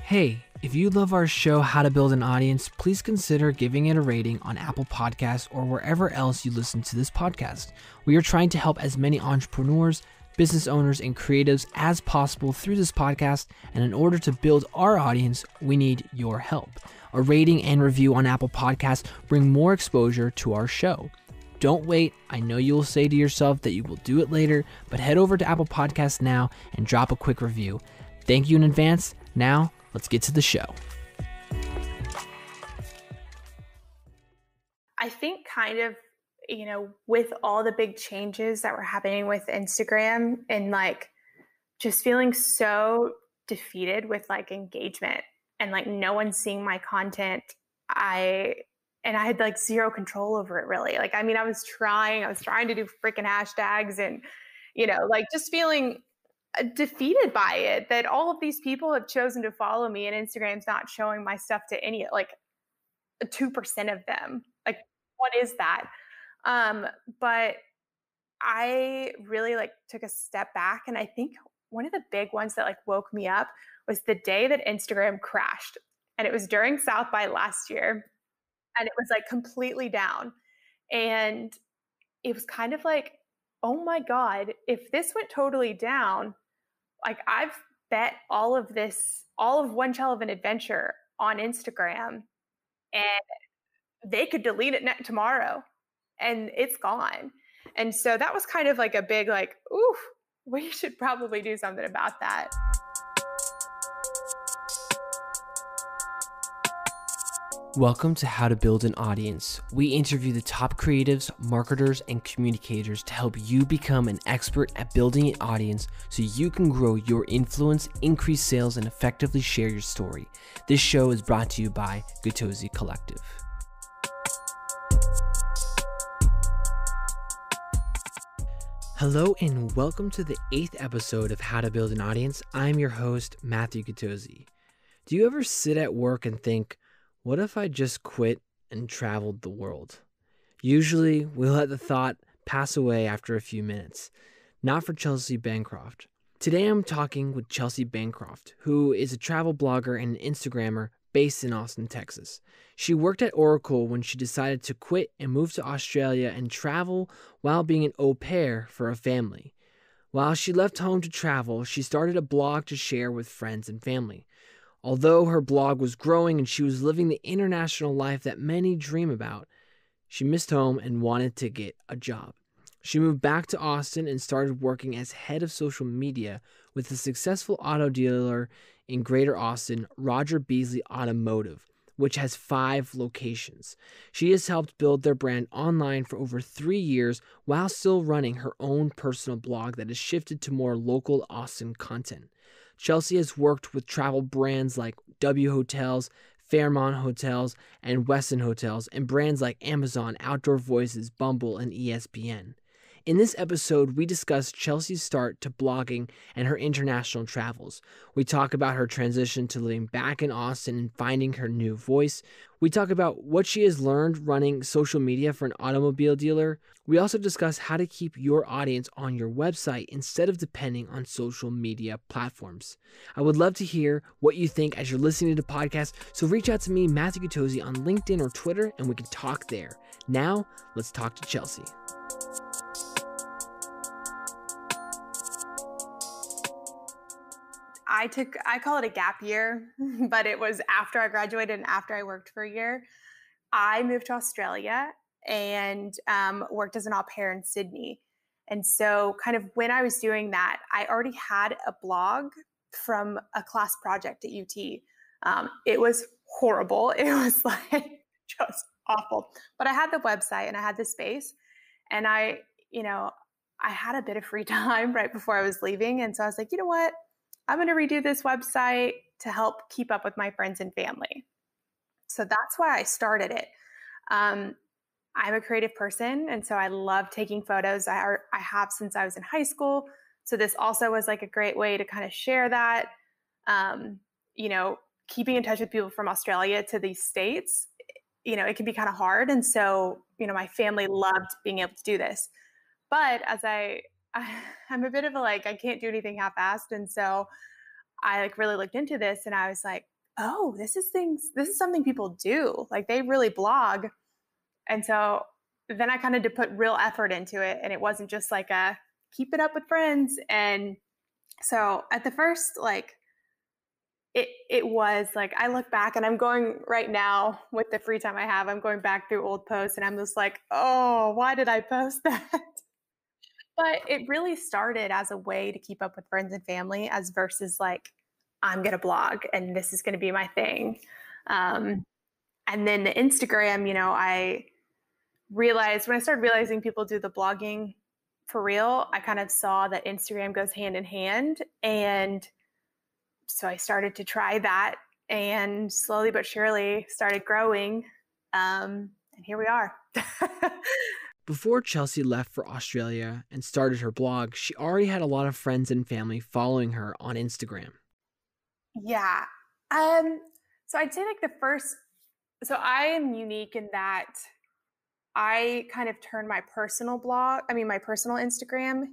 Hey, if you love our show, How to Build an Audience, please consider giving it a rating on Apple Podcasts or wherever else you listen to this podcast. We are trying to help as many entrepreneurs, business owners, and creatives as possible through this podcast, and in order to build our audience, we need your help. A rating and review on Apple Podcasts bring more exposure to our show. Don't wait. I know you will say to yourself that you will do it later, but head over to Apple Podcasts now and drop a quick review. Thank you in advance. Now, let's get to the show. I think with all the big changes that were happening with Instagram and just feeling so defeated with engagement and no one seeing my content, I had zero control over it really. I was trying to do freaking hashtags and, just feeling defeated by it, that all of these people have chosen to follow me and Instagram's not showing my stuff to any, 2% of them. What is that? But I really took a step back, and I think one of the big ones that woke me up was the day that Instagram crashed. And it was during South by last year, and it was completely down. And it was kind of oh my God, if this went totally down, I've bet all of One Shell of an Adventure on Instagram, and they could delete it tomorrow and it's gone. And so that was kind of a big, ooh, we should probably do something about that. Welcome to How to Build an Audience. We interview the top creatives, marketers, and communicators to help you become an expert at building an audience so you can grow your influence, increase sales, and effectively share your story. This show is brought to you by Gatozi Collective. Hello and welcome to the 8th episode of How to Build an Audience. I'm your host, Matthew Gatozi. Do you ever sit at work and think, what if I just quit and traveled the world? Usually, we let the thought pass away after a few minutes. Not for Chelsea Bancroft. Today, I'm talking with Chelsea Bancroft, who is a travel blogger and an Instagrammer based in Austin, Texas. She worked at Oracle when she decided to quit and move to Australia and travel while being an au pair for a family. While she left home to travel, she started a blog to share with friends and family. Although her blog was growing and she was living the international life that many dream about, she missed home and wanted to get a job. She moved back to Austin and started working as head of social media with a successful auto dealer in Greater Austin, Roger Beasley Automotive, which has 5 locations. She has helped build their brand online for over 3 years while still running her own personal blog that has shifted to more local Austin content. Chelsea has worked with travel brands like W Hotels, Fairmont Hotels, and Westin Hotels, and brands like Amazon, Outdoor Voices, Bumble, and ESPN. In this episode, we discuss Chelsea's start to blogging and her international travels. We talk about her transition to living back in Austin and finding her new voice. We talk about what she has learned running social media for an automobile dealer. We also discuss how to keep your audience on your website instead of depending on social media platforms. I would love to hear what you think as you're listening to the podcast, so reach out to me, Matthew Gatozi, on LinkedIn or Twitter, and we can talk there. Now, let's talk to Chelsea. I call it a gap year, but it was after I graduated and after I worked for a year. I moved to Australia and worked as an au pair in Sydney. And so kind of when I was doing that, I already had a blog from a class project at UT. It was horrible. It was just awful. But I had the website and I had the space, and I had a bit of free time right before I was leaving. And so I was like, you know what? I'm going to redo this website to help keep up with my friends and family. So that's why I started it. I'm a creative person, and so I love taking photos. I have since I was in high school. So this also was a great way to kind of share that. Keeping in touch with people from Australia to these States, it can be kind of hard. And so, my family loved being able to do this. But as I'm a bit of I can't do anything half-assed. And so I like really looked into this and I was like, oh, this is something people do. Like they really blog. And so then I kind of did put real effort into it. And it wasn't just like a keep it up with friends. And so at the first, like, it was like I look back and I'm going right now with the free time I have, I'm going back through old posts and I'm just like, oh, why did I post that? But it really started as a way to keep up with friends and family as versus like, I'm going to blog and this is going to be my thing. Um, and then the Instagram, I realized when I started realizing people do the blogging for real, I kind of saw that Instagram goes hand in hand. And so I started to try that and slowly but surely started growing. And here we are. Before Chelsea left for Australia and started her blog, she already had a lot of friends and family following her on Instagram. Yeah. So I'd say like so I am unique in that I kind of turned my my personal Instagram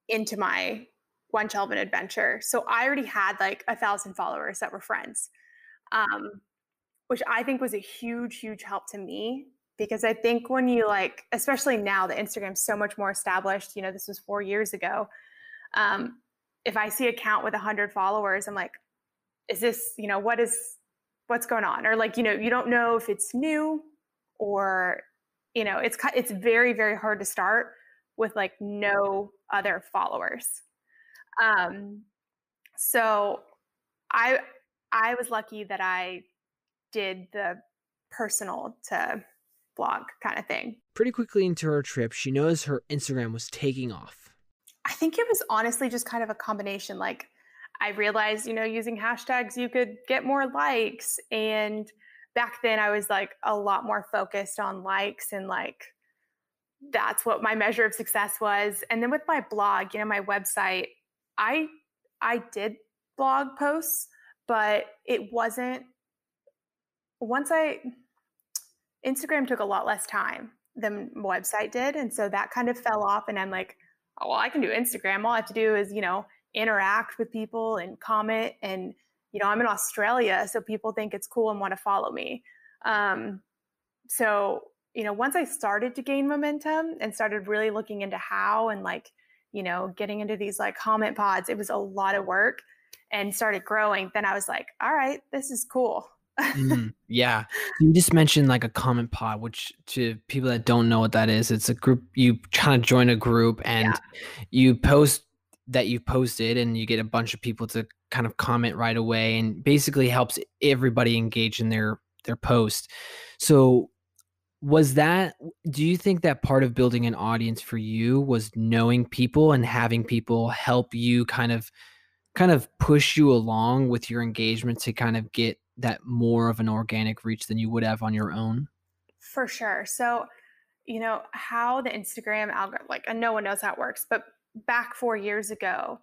into my One Shelvin adventure. So I already had like 1,000 followers that were friends, um, which I think was a huge, huge help to me because I think when you like, especially now that Instagram's so much more established, this was 4 years ago. Um, if I see an account with 100 followers, I'm like, is this, what's going on? Or like, you don't know if it's new or, it's very, very hard to start with like no other followers. Um, so I, I was lucky that I did the personal to blog kind of thing. Pretty quickly into her trip, she noticed her Instagram was taking off. I think it was honestly just kind of a combination. Like I realized, using hashtags, you could get more likes. And back then I was like a lot more focused on likes and like that's what my measure of success was. And then with my blog, my website, I I did blog posts, but it wasn't once I Instagram took a lot less time than website did. And so that kind of fell off. And I'm like, oh, well, I can do Instagram. All I have to do is, interact with people and comment. And, I'm in Australia, so people think it's cool and want to follow me. Um, so, once I started to gain momentum and started really looking into how and like, getting into these like comment pods, it was a lot of work and started growing. Then I was like, all right, this is cool. Yeah. You just mentioned like a comment pod, which to people that don't know what that is, it's a group. You kind of join a group and you post that you've posted and you get a bunch of people to kind of comment right away and basically helps everybody engage in their post. So do you think that part of building an audience for you was knowing people and having people help you kind of push you along with your engagement to kind of get that more of an organic reach than you would have on your own? For sure. So, how the Instagram algorithm, like, and no one knows how it works, but back 4 years ago,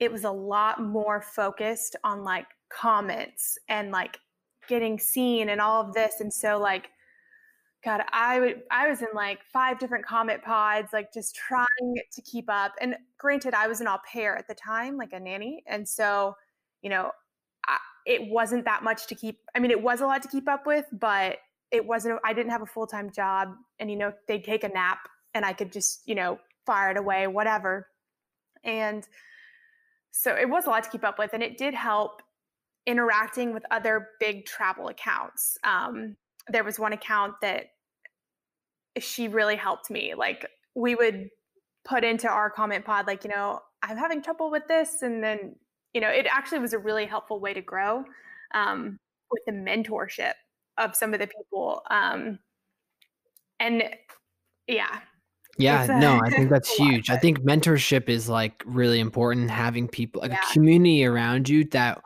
it was a lot more focused on like comments and like getting seen and all of this. And so, like, God, I was in like 5 different comment pods, like just trying to keep up. And granted, I was an au pair at the time, like a nanny, and so, you know, it wasn't that much to keep. I mean, it was a lot to keep up with, but it wasn't. I didn't have a full-time job, and they'd take a nap, and I could just fire it away, whatever. And so it was a lot to keep up with, and it did help interacting with other big travel accounts. There was one account that she really helped me. Like we would put into our comment pod, like, I'm having trouble with this. And then, it actually was a really helpful way to grow with the mentorship of some of the people. And yeah. Yeah, no, I think that's a lot, huge. I think mentorship is like really important, having people like a yeah, community around you that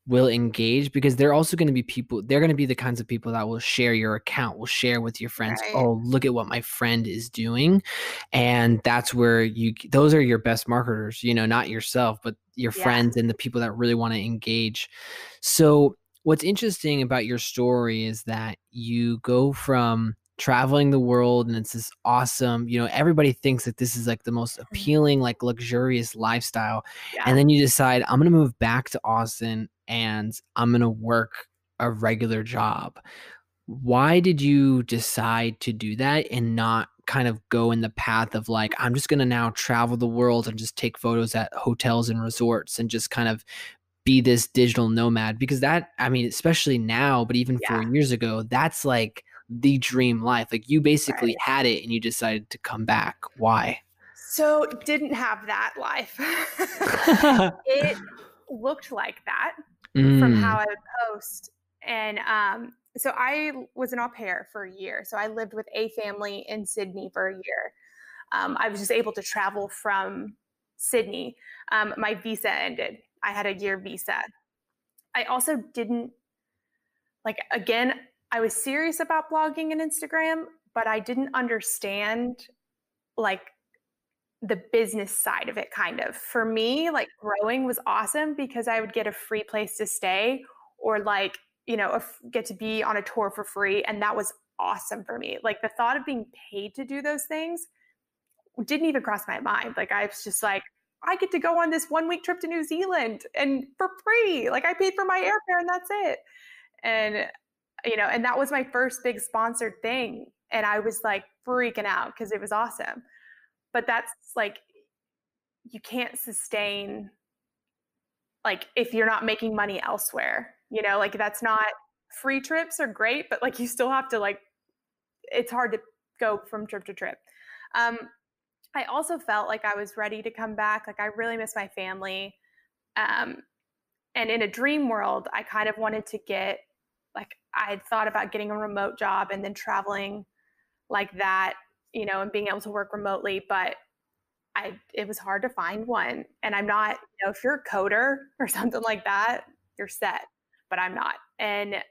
will engage, because they're also going to be people, they're going to be the kinds of people that will share your account, will share with your friends, right. oh, look at what my friend is doing. And that's where those are your best marketers, not yourself, but your Yeah. friends and the people that really want to engage. So what's interesting about your story is that you go from traveling the world and it's this awesome, everybody thinks that this is like the most appealing, like luxurious lifestyle. And Yeah. then you decide, I'm going to move back to Austin and I'm going to work a regular job. Why did you decide to do that and not kind of go in the path of like, I'm just going to now travel the world and just take photos at hotels and resorts and just kind of be this digital nomad? Because that, I mean, especially now, but even Yeah. 4 years ago, that's like the dream life. Like you basically Right. had it and you decided to come back. Why? So didn't have that life. It looked like that from how Mm, I would post. And so I was an au pair for a year. So I lived with a family in Sydney for a year. I was just able to travel from Sydney. My visa ended. I had a year visa. I also didn't like, again, I was serious about blogging and Instagram, but I didn't understand like the business side of it. Kind of for me, like growing was awesome because I would get a free place to stay or like, get to be on a tour for free. And that was awesome for me. Like the thought of being paid to do those things didn't even cross my mind. Like I was just like, I get to go on this 1 week trip to New Zealand and for free. Like I paid for my airfare and that's it. And and that was my first big sponsored thing. And I was like freaking out because it was awesome. But that's like, you can't sustain, like, if you're not making money elsewhere, like that's not, free trips are great, but like you still have to, like, it's hard to go from trip to trip. Um, I also felt like I was ready to come back. Like I really miss my family. Um, and in a dream world, I kind of wanted to get, like, I had thought about getting a remote job and then traveling like that, and being able to work remotely. But it was hard to find one. And I'm not, if you're a coder or something like that, you're set. But I'm not. And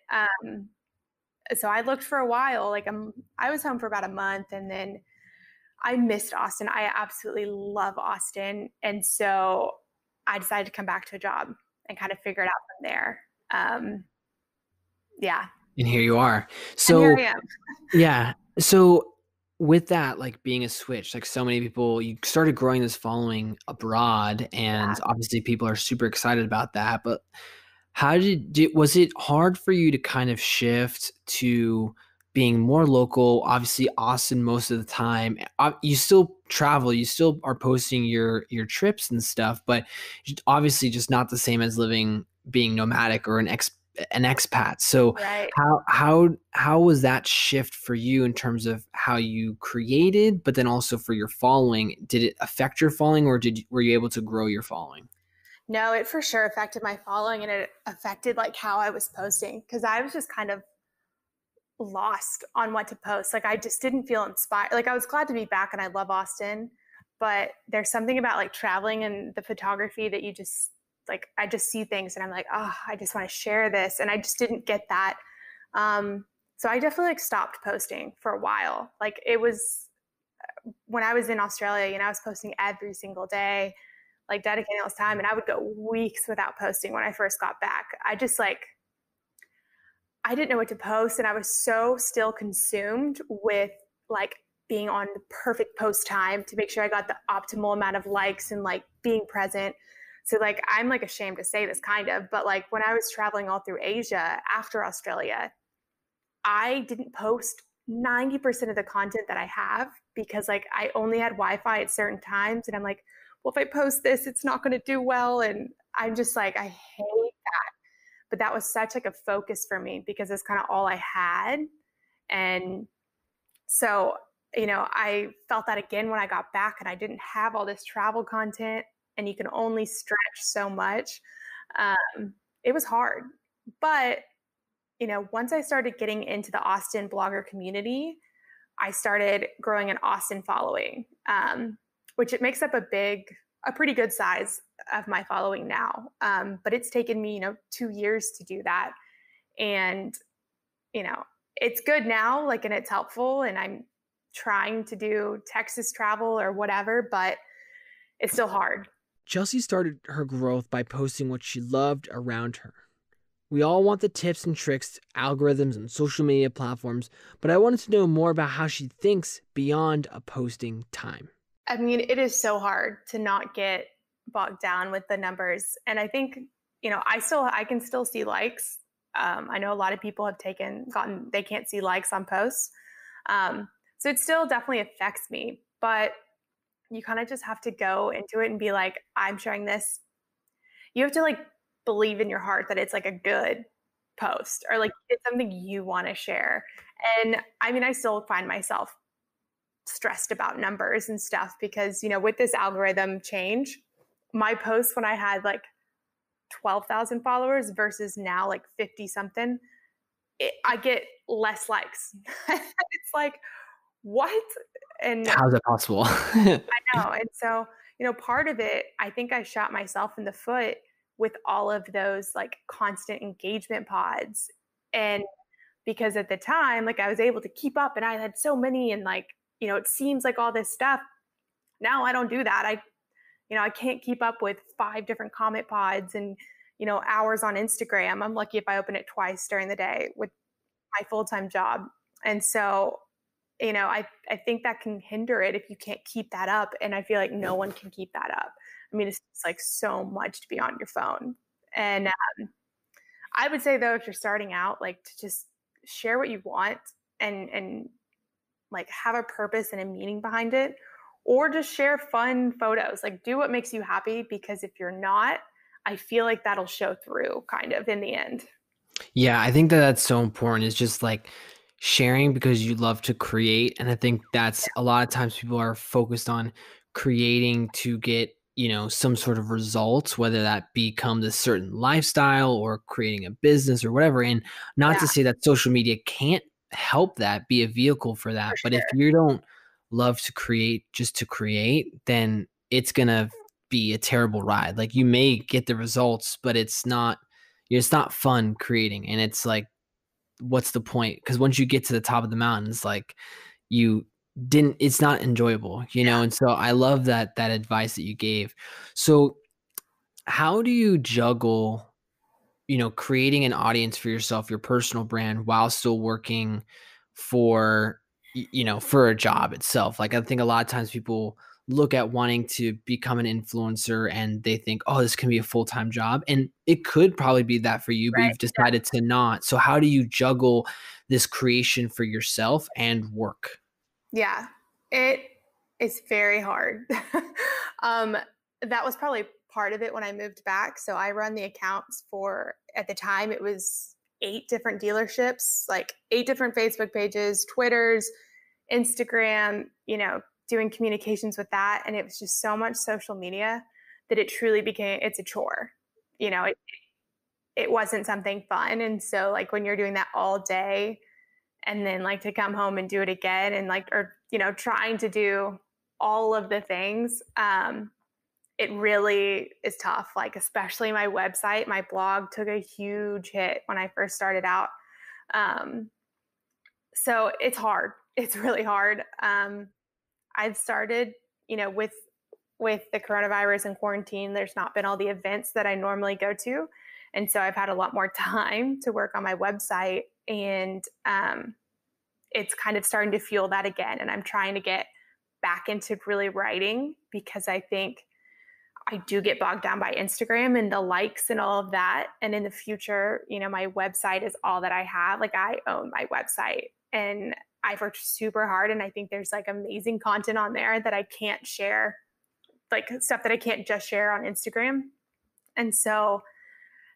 so I looked for a while. Like I was home for about a month, and then I missed Austin. I absolutely love Austin, and so I decided to come back to a job and kind of figure it out from there. Um, yeah, and here you are. and here So I am. yeah. So with that, like being a switch, like so many people, you started growing this following abroad, and Yeah. obviously people are super excited about that. But how was it hard for you to kind of shift to being more local? Obviously, Austin most of the time. You still travel, you still are posting your trips and stuff, but obviously just not the same as being nomadic or an expat. So Right. how was that shift for you in terms of how you created, but then also for your following? Did it affect your following, or were you able to grow your following? No, it for sure affected my following, and it affected like how I was posting because I was just kind of lost on what to post. Like I just didn't feel inspired. Like I was glad to be back and I love Austin, but there's something about like traveling and the photography that you just, like, I just see things and I'm like, oh, I just want to share this. And I just didn't get that. So I definitely like stopped posting for a while. Like it was when I was in Australia, I was posting every single day, like dedicating all this time. And I would go weeks without posting when I first got back. I didn't know what to post, and I was so still consumed with like being on the perfect post time to make sure I got the optimal amount of likes and like being present. So like I'm like ashamed to say this kind of, but like when I was traveling all through Asia after Australia, I didn't post 90% of the content that I have because like I only had Wi-Fi at certain times, and I'm like, well, if I post this, it's not going to do well, and I'm just like, I hate, but that was such like a focus for me because it's kind of all I had. And so, I felt that again when I got back and I didn't have all this travel content, and you can only stretch so much. It was hard. But, once I started getting into the Austin blogger community, I started growing an Austin following, which it makes up a pretty good size of my following now. But it's taken me, 2 years to do that. And, you know, it's good now, like, and it's helpful. And I'm trying to do Texas travel or whatever, but it's still hard. Chelsea started her growth by posting what she loved around her. We all want the tips and tricks, algorithms, and social media platforms, but I wanted to know more about how she thinks beyond a posting time. I mean, it is so hard to not get bogged down with the numbers. And I think, I can still see likes. I know a lot of people have they can't see likes on posts. So it still definitely affects me, but you kind of just have to go into it and be like, I'm sharing this. You have to like believe in your heart that it's like a good post or like it's something you want to share. And I mean, I still find myself stressed about numbers and stuff because, with this algorithm change, my posts when I had like 12,000 followers versus now like 50 something, I get less likes. It's like, what? And How's that possible? I know. And so, part of it, I think I shot myself in the foot with all of those like constant engagement pods. And because at the time, like I was able to keep up and I had so many and like, it seems like all this stuff. Now I don't do that. I can't keep up with 5 different comment pods and, hours on Instagram. I'm lucky if I open it twice during the day with my full-time job. And so, I think that can hinder it if you can't keep that up. And I feel like no one can keep that up. I mean, it's like so much to be on your phone. And I would say though, if you're starting out, like to just share what you want and like have a purpose and a meaning behind it, or just share fun photos. Like do what makes you happy, because if you're not, I feel like that'll show through kind of in the end. Yeah, I think that that's so important. It's just like sharing because you love to create. And I think that's a lot of times people are focused on creating to get, some sort of results, whether that becomes a certain lifestyle or creating a business or whatever. And not Yeah, to say that social media can't help that, be a vehicle for for that. But if sure. you don't love to create just to create, then it's going to be a terrible ride. Like you may get the results, but it's not fun creating. And it's like, what's the point? Because once you get to the top of the mountain, it's like you didn't, it's not enjoyable, Yeah. And so I love that advice that you gave. So how do you juggle, creating an audience for yourself, your personal brand, while still working for, for a job itself? Like, I think a lot of times people look at wanting to become an influencer and they think, oh, this can be a full-time job. And it could probably be that for you, but Right. you've decided to not. So how do you juggle this creation for yourself and work? Yeah, it is very hard. um, that was probably part of it when I moved back. So I run the accounts for, at the time, it was 8 different dealerships, like 8 different Facebook pages, Twitters, Instagram, doing communications with that. And it was just so much social media that it truly became, it's a chore. It wasn't something fun. And so, like, when you're doing that all day, and then like to come home and do it again and like or trying to do all of the things, it really is tough, like especially my website, my blog took a huge hit when I first started out. um, so it's hard, it's really hard. I've started, with the coronavirus and quarantine, there's not been all the events that I normally go to, and so I've had a lot more time to work on my website. And it's kind of starting to fuel that again. And I'm trying to get back into really writing, because I think I do get bogged down by Instagram and the likes and all of that. And in the future, my website is all that I have. Like I own my website and I've worked super hard. And I think there's like amazing content on there that I can't share, like stuff that I can't just share on Instagram. And so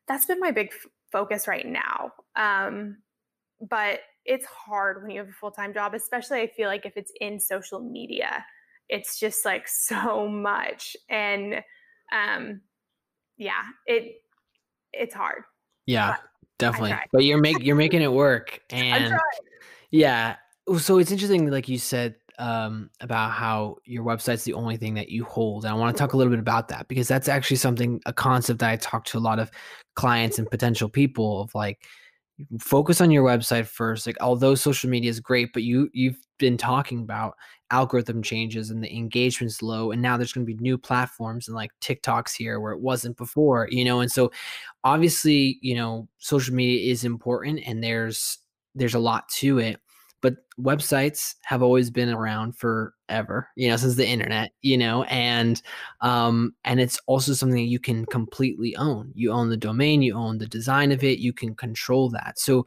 that's been my big focus right now. But it's hard when you have a full-time job, especially I feel like if it's in social media, it's just like so much. And yeah, it's hard, Yeah, but I definitely. try. But you're making it work. I'm And trying. yeah. So it's interesting, like you said, about how your website's the only thing that you hold. And I want to talk a little bit about that because that's actually a concept that I talk to a lot of clients and potential people of like, focus on your website first. Like, although social media is great, but you've been talking about algorithm changes and the engagement's low, and now there's going to be new platforms and like TikTok's here where it wasn't before, and so obviously, social media is important and there's a lot to it, but websites have always been around forever, since the internet, and it's also something you can completely own. You own the domain, you own the design of it, you can control that. So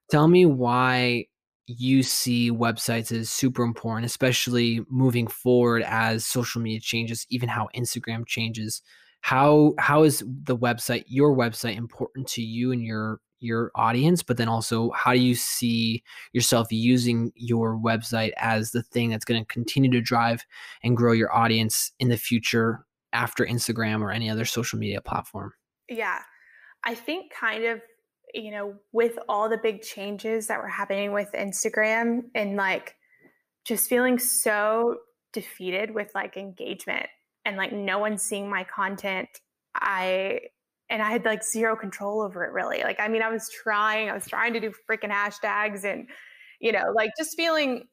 tell me why you see websites as super important, especially moving forward as social media changes, even how Instagram changes. How is your website important to you and your audience? But then also, how do you see yourself using your website as the thing that's going to continue to drive and grow your audience in the future after Instagram or any other social media platform? Yeah. I think kind of, with all the big changes that were happening with Instagram and like just feeling so defeated with like engagement and like no one seeing my content, I had like zero control over it really. Like, I mean, I was trying to do freaking hashtags and, like just feeling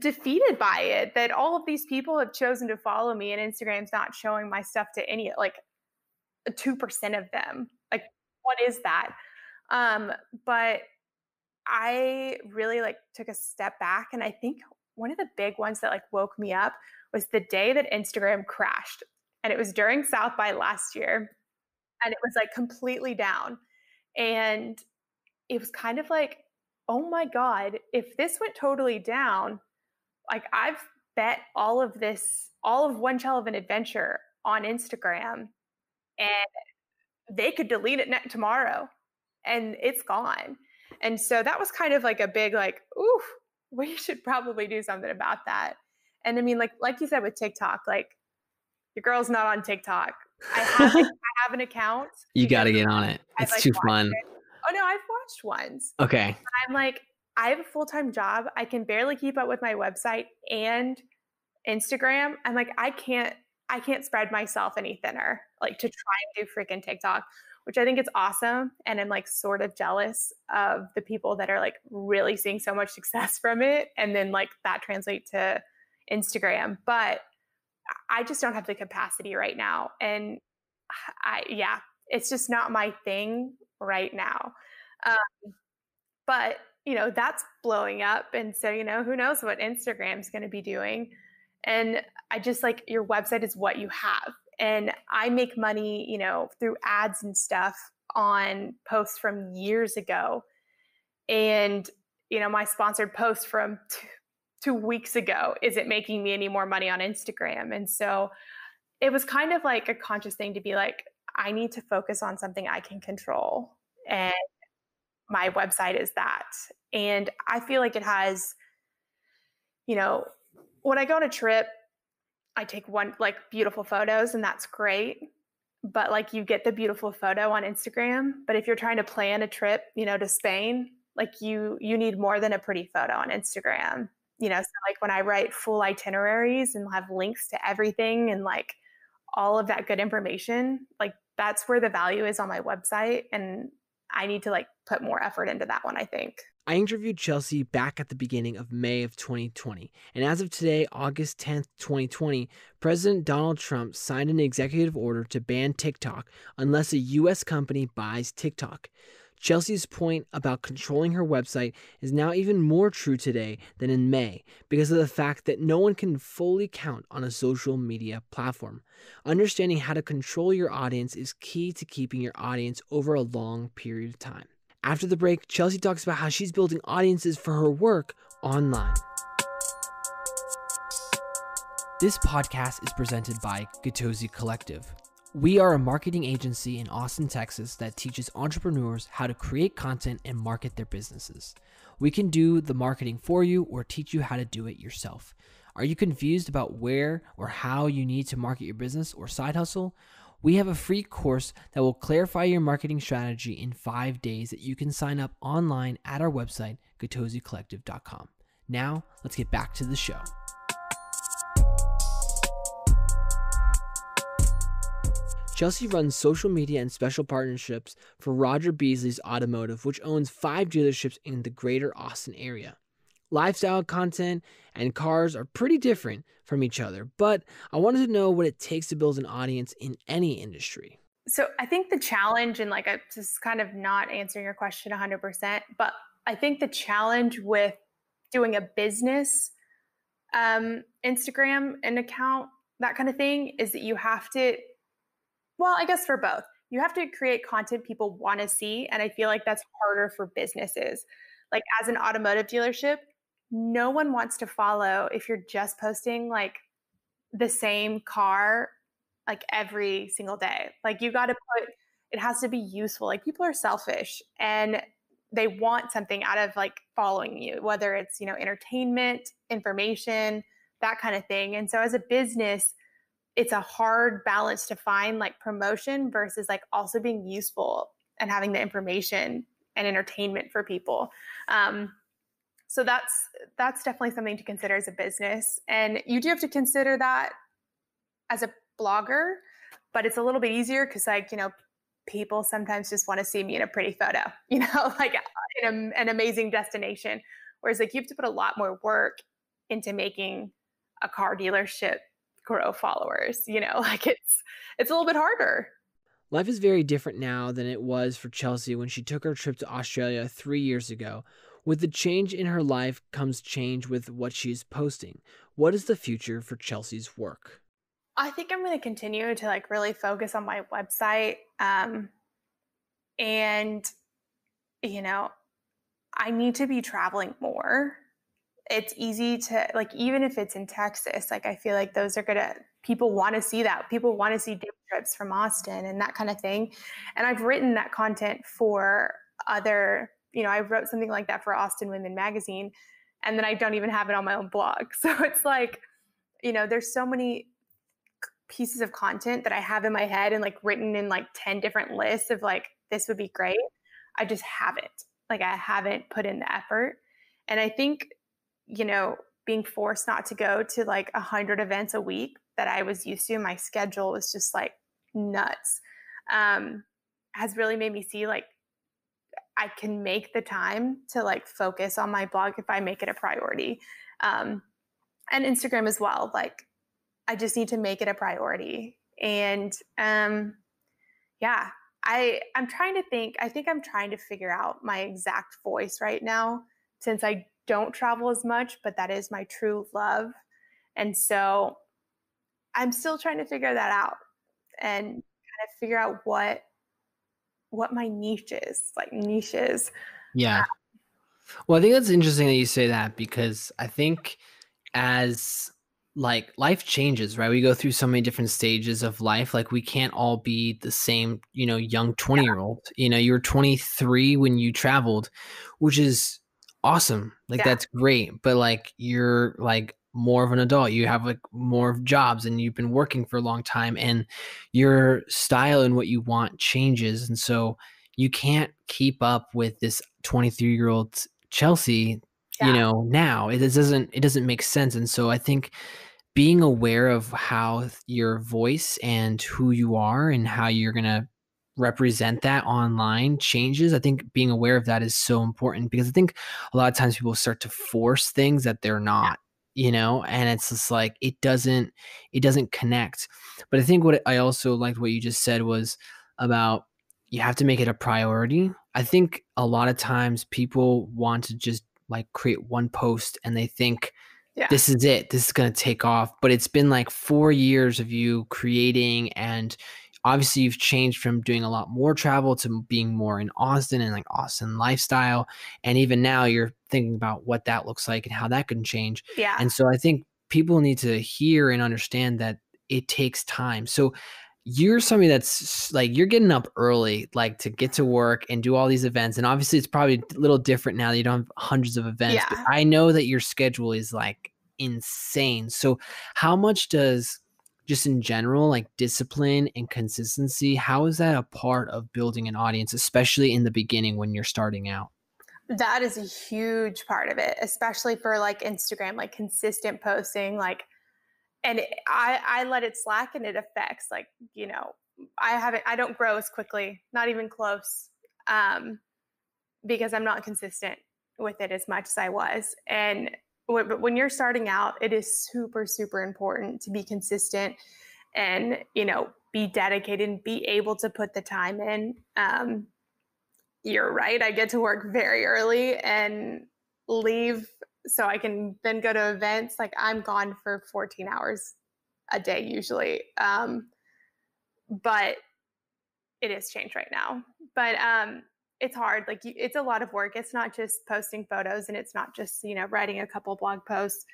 defeated by it that all of these people have chosen to follow me and Instagram's not showing my stuff to any, like 2% of them. Like, what is that? But I really like took a step back, and I think one of the big ones that like woke me up was the day that Instagram crashed. And it was during South by last year, and it was like completely down. And it was kind of like, oh my God, if this went totally down, like I've bet all of One Shell of an Adventure on Instagram, and they could delete it tomorrow and it's gone. And so that was kind of like a big, like, ooh, we should probably do something about that. And I mean, like you said with TikTok, like your girl's not on TikTok. I have an account. You got to get on it. It's like too fun. it. Oh no, I've watched ones. Okay. I'm like, I have a full-time job. I can barely keep up with my website and Instagram. I'm like, I can't spread myself any thinner, like to try and do freaking TikTok, which I think is awesome. And I'm like sort of jealous of the people that are like really seeing so much success from it. And then like that translate to Instagram. But I just don't have the capacity right now. And it's just not my thing right now. But, that's blowing up. And so, who knows what Instagram's going to be doing. And I just like, your website is what you have. And I make money, through ads and stuff on posts from years ago. And, my sponsored post from 2 weeks ago isn't making me any more money on Instagram. And so it was kind of like a conscious thing to be like, I need to focus on something I can control. And my website is that. And I feel like it has, when I go on a trip, I take like beautiful photos and that's great. But like you get the beautiful photo on Instagram. But if you're trying to plan a trip, to Spain, like you need more than a pretty photo on Instagram. So like when I write full itineraries and have links to everything and like all of that good information, like that's where the value is on my website. And I need to like put more effort into that one, I think. I interviewed Chelsea back at the beginning of May of 2020, and as of today, August 10th, 2020, President Donald Trump signed an executive order to ban TikTok unless a U.S. company buys TikTok. Chelsea's point about controlling her website is now even more true today than in May because of the fact that no one can fully count on a social media platform. Understanding how to control your audience is key to keeping your audience over a long period of time. After the break, Chelsea talks about how she's building audiences for her work online. This podcast is presented by Gatozi Collective. We are a marketing agency in Austin, Texas that teaches entrepreneurs how to create content and market their businesses. We can do the marketing for you or teach you how to do it yourself. Are you confused about where or how you need to market your business or side hustle? We have a free course that will clarify your marketing strategy in 5 days that you can sign up online at our website, gatozicollective.com. Now, let's get back to the show. Chelsea runs social media and special partnerships for Roger Beasley's Automotive, which owns 5 dealerships in the greater Austin area. Lifestyle content and cars are pretty different from each other, but I wanted to know what it takes to build an audience in any industry. So I think the challenge, and like, I just kind of not answering your question 100%, but I think the challenge with doing a business Instagram and account, that kind of thing, is that you have to, well, I guess for both, you have to create content people want to see. And I feel like that's harder for businesses. Like, as an automotive dealership, no one wants to follow if you're just posting like the same car like every single day. Like, you got to put, it has to be useful. Like, people are selfish and they want something out of like following you, whether it's, entertainment, information, that kind of thing. And so as a business, it's a hard balance to find, like promotion versus like also being useful and having the information and entertainment for people. So that's definitely something to consider as a business. And you do have to consider that as a blogger, but it's a little bit easier because, like, people sometimes just want to see me in a pretty photo, like in an amazing destination. Whereas like, you have to put a lot more work into making a car dealership grow followers, like it's a little bit harder. Life is very different now than it was for Chelsea when she took her trip to Australia 3 years ago. With the change in her life comes change with what she's posting. What is the future for Chelsea's work? I think I'm going to continue to like really focus on my website. And, I need to be traveling more. It's easy to, like, even if it's in Texas, like, I feel like those are people want to see that. People want to see day trips from Austin and that kind of thing. And I've written that content for other, I wrote something like that for Austin Women Magazine, and then I don't even have it on my own blog. So it's like, there's so many pieces of content that I have in my head and like written in like 10 different lists of like, this would be great. I just haven't. Like, I haven't put in the effort. And I think, being forced not to go to like 100 events a week that I was used to, my schedule was just like nuts, has really made me see like I can make the time to like focus on my blog if I make it a priority. And Instagram as well. Like, I just need to make it a priority. And yeah, I'm trying to think. I think I'm trying to figure out my exact voice right now, since I don't travel as much, but that is my true love. And so I'm still trying to figure that out and kind of figure out what my niche is, like niches. Yeah. Well, I think that's interesting that you say that, because I think as like life changes, right? We go through so many different stages of life. Like, we can't all be the same, young 20-year-old. You were 23 when you traveled, which is awesome. Like, Yeah. that's great. But like, you're like more of an adult. You have like more jobs and you've been working for a long time, and your style and what you want changes. And so you can't keep up with this 23-year-old Chelsea, Yeah. now. It doesn't make sense. And so I think being aware of how your voice and who you are and how you're going to represent that online changes. I think being aware of that is so important, because I think a lot of times people start to force things that they're not, and it's just like, it doesn't connect. But I think what I also liked what you just said was about, you have to make it a priority. I think a lot of times people want to just like create one post and they think, Yeah. this is it. This is going to take off. But it's been like 4 years of you creating. And obviously, you've changed from doing a lot more travel to being more in Austin and like Austin lifestyle. And even now, you're thinking about what that looks like and how that can change. Yeah. And so I think people need to hear and understand that it takes time. So you're somebody that's like, you're getting up early, like to get to work and do all these events. And obviously it's probably a little different now that you don't have hundreds of events, but Yeah. I know that your schedule is like insane. So how much does, just in general, like discipline and consistency, how is that a part of building an audience, especially in the beginning when you're starting out? That is a huge part of it, especially for like Instagram, like consistent posting, like, and I let it slack and it affects like, I don't grow as quickly, not even close, because I'm not consistent with it as much as I was. And when you're starting out, it is super, super important to be consistent and, be dedicated and be able to put the time in. You're right. I get to work very early and leave so I can then go to events. Like I'm gone for 14 hours a day usually. But it has changed right now. But it's hard. Like it's a lot of work. It's not just posting photos and it's not just, writing a couple blog posts.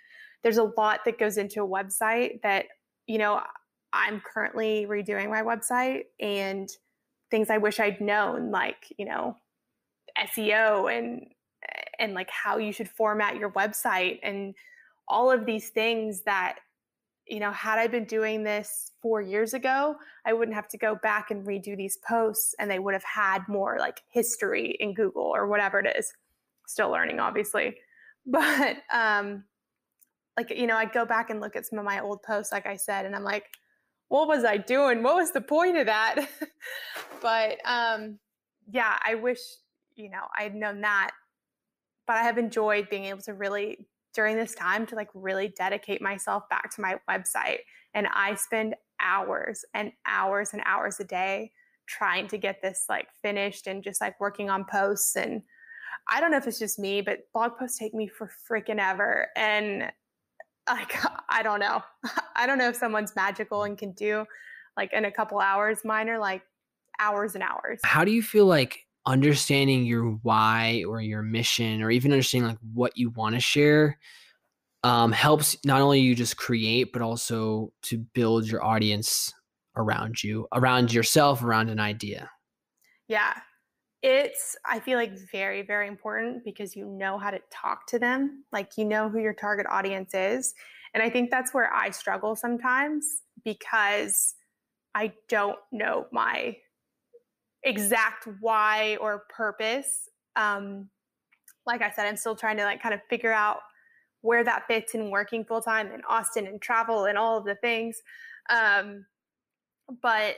There's a lot that goes into a website that, I'm currently redoing my website and things I wish I'd known, like, SEO and like how you should format your website and all of these things that, had I been doing this 4 years ago, I wouldn't have to go back and redo these posts and they would have had more like history in Google or whatever it is. Still learning, obviously. But I'd go back and look at some of my old posts, like I said, and I'm like, what was I doing? What was the point of that? But yeah, I wish, I'd known that. But I have enjoyed being able to really, during this time, to like really dedicate myself back to my website. And I spend hours and hours and hours a day trying to get this like finished and just like working on posts. And I don't know if it's just me, but blog posts take me for freaking ever. And like, I don't know. I don't know if someone's magical and can do like in a couple hours. Mine are like hours and hours. How do you feel like understanding your why or your mission or even understanding like what you want to share helps not only you just create, but also to build your audience around you, around yourself, around an idea? Yeah. I feel like very, very important because you know how to talk to them. Like, you know who your target audience is. And I think that's where I struggle sometimes because I don't know my exact why or purpose. Like I said, I'm still trying to like kind of figure out where that fits in working full time in Austin and travel and all of the things. But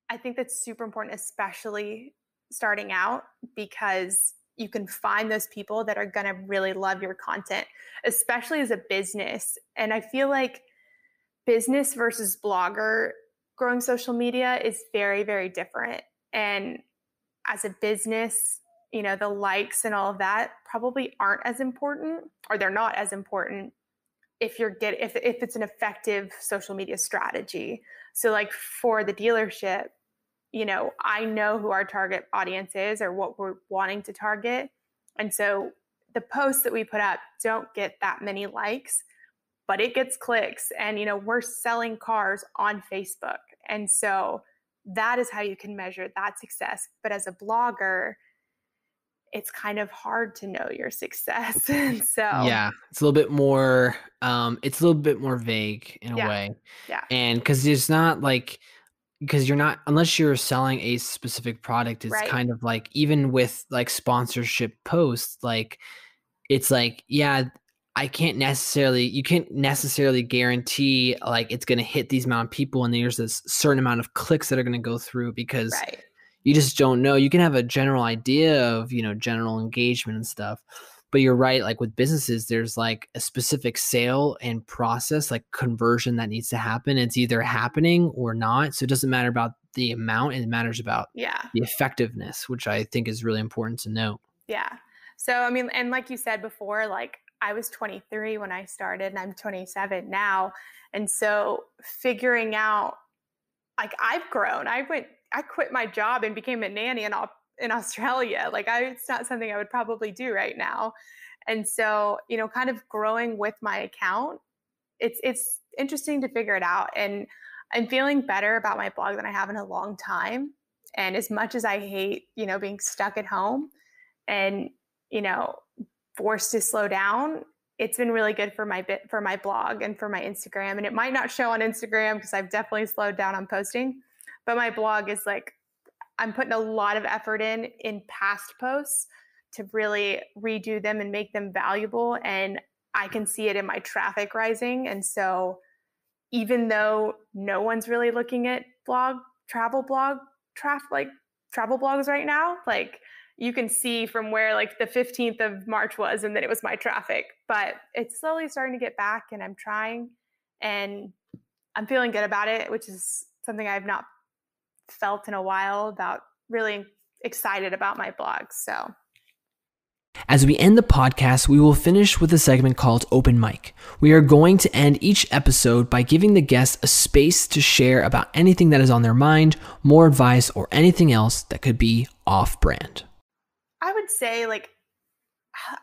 I think that's super important, especially starting out, because you can find those people that are going to really love your content, especially as a business. And I feel like business versus blogger growing social media is very, very different. And as a business, the likes and all of that probably aren't as important, or they're not as important if it's an effective social media strategy. So like for the dealership, I know who our target audience is or what we're wanting to target. And so the posts that we put up don't get that many likes, but it gets clicks. And, we're selling cars on Facebook. And so that is how you can measure that success. But as a blogger, it's kind of hard to know your success. And so, Yeah, it's a little bit more vague in a yeah, way. yeah, And because it's not like, because you're not, unless you're selling a specific product, it's right, kind of like, even with like sponsorship posts, like it's like, yeah, you can't necessarily guarantee like it's going to hit these amount of people and there's this certain amount of clicks that are going to go through, because right, you just don't know. You can have a general idea of, general engagement and stuff. But you're right, like with businesses, there's like a specific sale and process, like conversion that needs to happen. It's either happening or not. So it doesn't matter about the amount, it matters about yeah, the effectiveness, which I think is really important to note. yeah. So, I mean, and like you said before, like I was 23 when I started and I'm 27 now. And so figuring out, like I've grown, I quit my job and became a nanny in Australia. Like it's not something I would probably do right now. And so, kind of growing with my account, it's interesting to figure it out. And I'm feeling better about my blog than I have in a long time. And as much as I hate, being stuck at home and, you know, forced to slow down, it's been really good for my blog and for my Instagram. And it might not show on Instagram because I've definitely slowed down on posting, but my blog is like, I'm putting a lot of effort in past posts to really redo them and make them valuable. And I can see it in my traffic rising. And so even though no one's really looking at travel blogs right now, like you can see from where like the 15th of March was, and then it was my traffic, but it's slowly starting to get back, and I'm trying, and I'm feeling good about it, which is something I've not felt in a while, about really excited about my blog. So as we end the podcast, we will finish with a segment called Open Mic. We are going to end each episode by giving the guests a space to share about anything that is on their mind, more advice, or anything else that could be off-brand. I would say, like,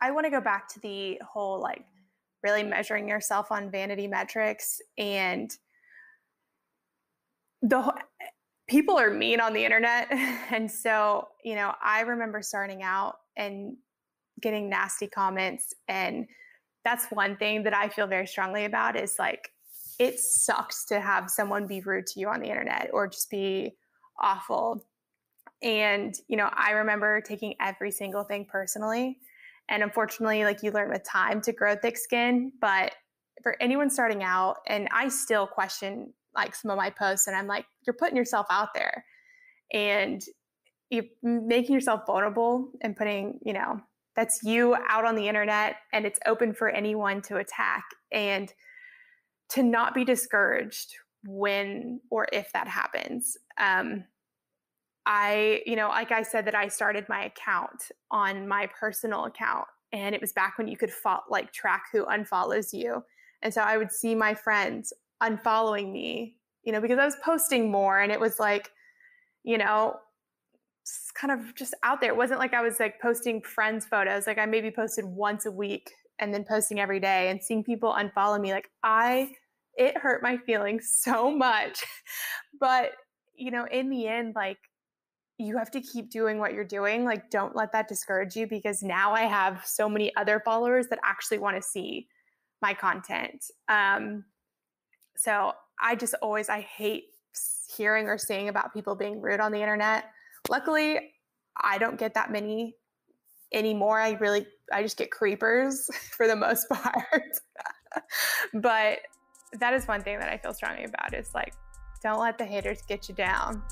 I want to go back to the whole, like, really measuring yourself on vanity metrics, and people are mean on the internet. And so, I remember starting out and getting nasty comments. And that's one thing that I feel very strongly about, is like, it sucks to have someone be rude to you on the internet or just be awful. And, I remember taking every single thing personally. And unfortunately, like, you learn with time to grow thick skin. But for anyone starting out, and I still question like some of my posts, and I'm like, you're putting yourself out there and you're making yourself vulnerable and putting, that's you out on the internet, and it's open for anyone to attack, and to not be discouraged when or if that happens. Like I said, that I started my account on my personal account, and it was back when you could track who unfollows you. And so I would see my friends unfollowing me, because I was posting more, and it was like, kind of just out there. It wasn't like I was like posting friends photos. Like I maybe posted once a week and then posting every day, and seeing people unfollow me, like it hurt my feelings so much. But, in the end, like, you have to keep doing what you're doing. Like, don't let that discourage you, because now I have so many other followers that actually want to see my content. So I hate hearing or seeing about people being rude on the internet. Luckily, I don't get that many anymore. I just get creepers for the most part. But that is one thing that I feel strongly about, is like, don't let the haters get you down.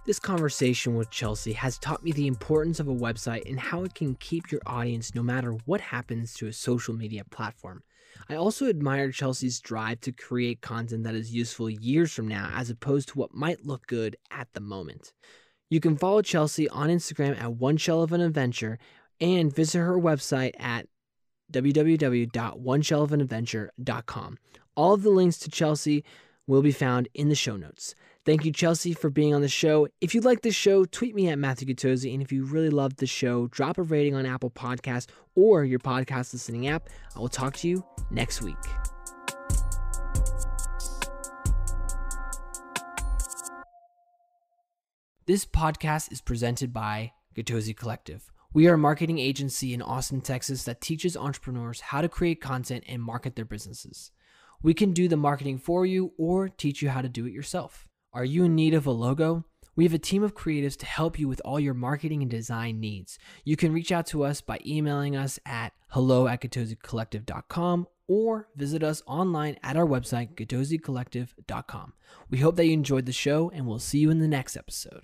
This conversation with Chelsea has taught me the importance of a website and how it can keep your audience no matter what happens to a social media platform. I also admire Chelsea's drive to create content that is useful years from now, as opposed to what might look good at the moment. You can follow Chelsea on Instagram at One Shell of an Adventure, and visit her website at www.oneshellofanadventure.com. All of the links to Chelsea will be found in the show notes. Thank you, Chelsea, for being on the show. If you like this show, tweet me at Matthew Gutozzi. And if you really loved the show, drop a rating on Apple Podcasts or your podcast listening app. I will talk to you next week. This podcast is presented by Gutozzi Collective. We are a marketing agency in Austin, Texas that teaches entrepreneurs how to create content and market their businesses. We can do the marketing for you or teach you how to do it yourself. Are you in need of a logo? We have a team of creatives to help you with all your marketing and design needs. You can reach out to us by emailing us at hello@gutozzicollective.com or visit us online at our website, gutozzicollective.com. We hope that you enjoyed the show, and we'll see you in the next episode.